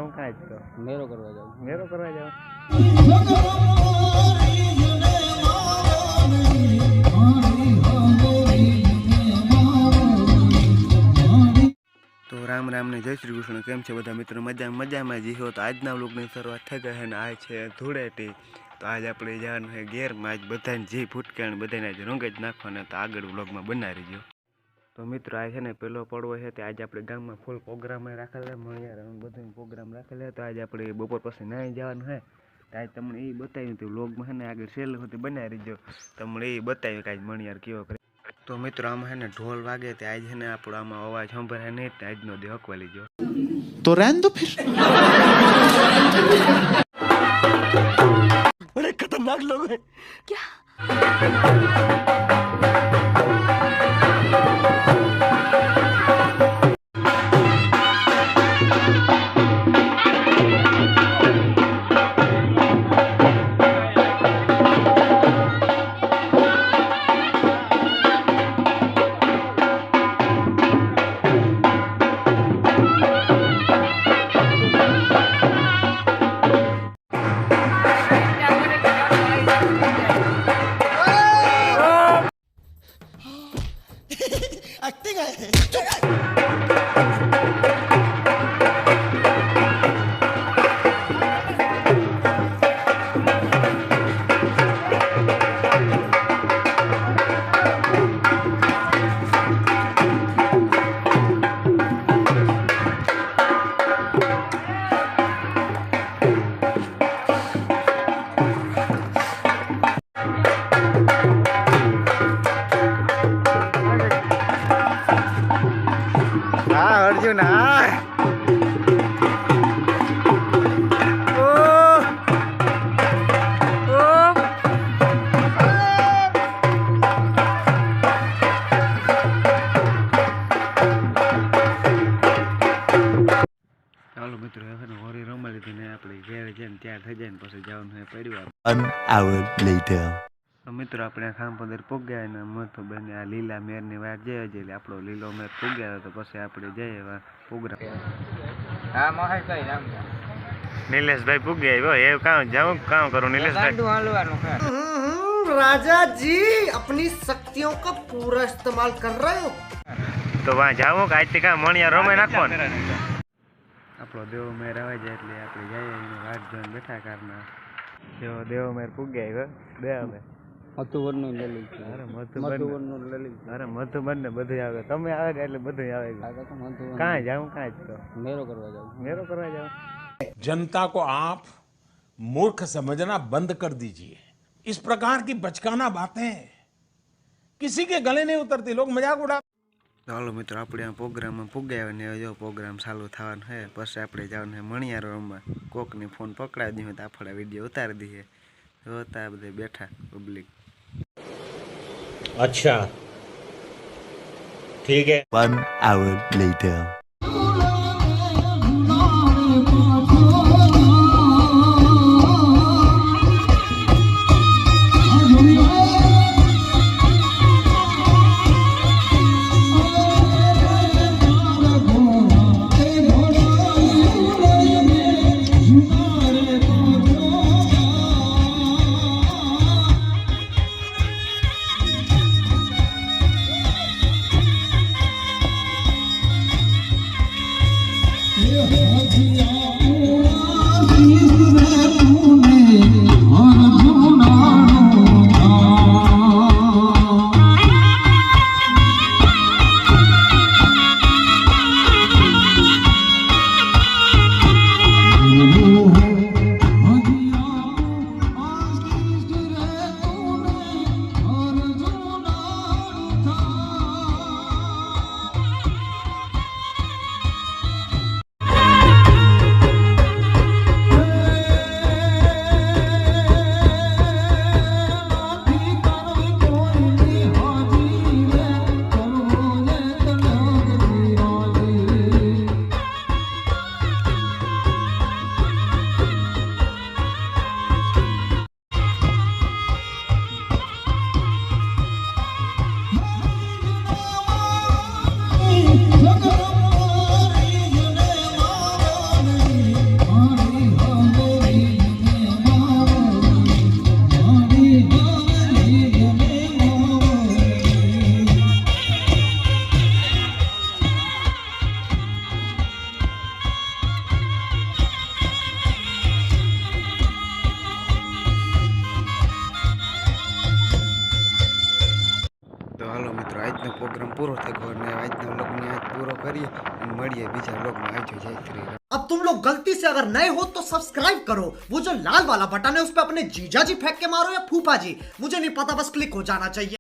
જાઉં કાંઈ જ તો મેરો કરવા જાઉં. મેરો કરવા જાઉં. તો રામ રામ ને જય શ્રી કૃષ્ણ. કેમ છે બધા મિત્રો? મજામાં જ હો. તો આજના વ્લોગની શરૂઆત થઈ ગઈ છે ને આ છે ધૂળેટી. તો આજ આપણે જવાનું છે ઘેરમાં. આજ બધાને જે ફૂટકાણ બધાને આજ રંગ જ નાખવાના. તો આગળ વ્લોગમાં બનાવી રહીજો. તો મિત્રો આ છે ને પેલો પડવો છે તે આજે આપણે ગામમાં ફૂલ પ્રોગ્રામ રાખેલા, મણિયાર બધું પ્રોગ્રામ રાખેલા. તો આજે આપણે બપોર પછી નાહી જવાનું છે. આજ તમને એ બતાવ્યું હતું વ્લોગમાં છે ને આગળ છેલ્લે સુધી બનાવી રહીજો. તમને એ બતાવ્યું કે આજ મણિયાર કેવો કરે. તો મિત્રો આમાં છે ને ઢોલ વાગે તે આજ છે ને આપણો આમાં અવાજ સાંભળે નહીં. આજનો દે હકવા લીજો तो रहने दो फिर. बड़े खतरनाक लोग हैं क्या. एक्टिंग है. अर्जुन ચાલો મિત્રો હવે હોરી રમાડી લીધી ને આપણે ઘેર જઈને ત્યાર થઈ જાય ને પછી જવાનું હોય પડ્યું. 1 hour later. તો મિત્રો આપણે ખાંપોદર પૂગ્યા ને મથુબેન આ લીલા મેરની વાત જઈએ એટલે આપણો લીલો મેર પૂગ્યા તો પછી આપણે જઈએ પ્રોગ્રામ. હા મોહે કઈ રામ નિલેશભાઈ પૂગ્યા આવ્યો એ કામ જાઉં કામ કરું નિલેશભાઈ. ગાંડું હાલવાનું છે. राजा जी अपनी शक्तियों का पूरा इस्तेमाल कर रहे हो. તો વાં જાવું કે આજથી કામ મણિયા રમાઈ નાખવાનું. આપણો દેવ મેર આવે જાય એટલે આપણે જઈએ એની વાત જોઈને બેઠા કારના. જો દેવ મેર પૂગ્યા આવ્યો બે હવે મથુવરનું લલી. અરે મથુવરનું લલી. અરે મધુબન ને બધું આવે. તમે આવે ને એટલે બધું આવે. કાંઈ જાઉં કાંઈ જ તો મેરો કરવા જાઉં. મેરો કરવા જાઉં. जनता को आप मूर्ख समझना बंद कर दीजिए. इस प्रकार की बचकाना बातें किसी के गले नहीं उतरती. लोग मजाक उड़ा. ચાલો મિત્રો આપણે આ પ્રોગ્રામમાં પૂગ્યા ને જો પ્રોગ્રામ ચાલુ થવાનો છે પછી આપણે જવાનું છે મણિયાર રમવા. કોકની ફોન પકડાવી દીધો તો આપણે વિડીયો ઉતારી દઈએ. જોતા બધે બેઠા પબ્લિક. अच्छा ठीक है. 1 hour later. આજના વ્લોગને આજ પૂરો કરીએ અને મળીએ બીજા વ્લોગમાં. આવજો. જય શ્રી રામ. अब तुम लोग गलती से अगर नए हो तो सब्सक्राइब करो, वो जो लाल वाला बटन है उस पर अपने जीजा जी फेंक के मारो या फूफा जी, मुझे नहीं पता, बस क्लिक हो जाना चाहिए.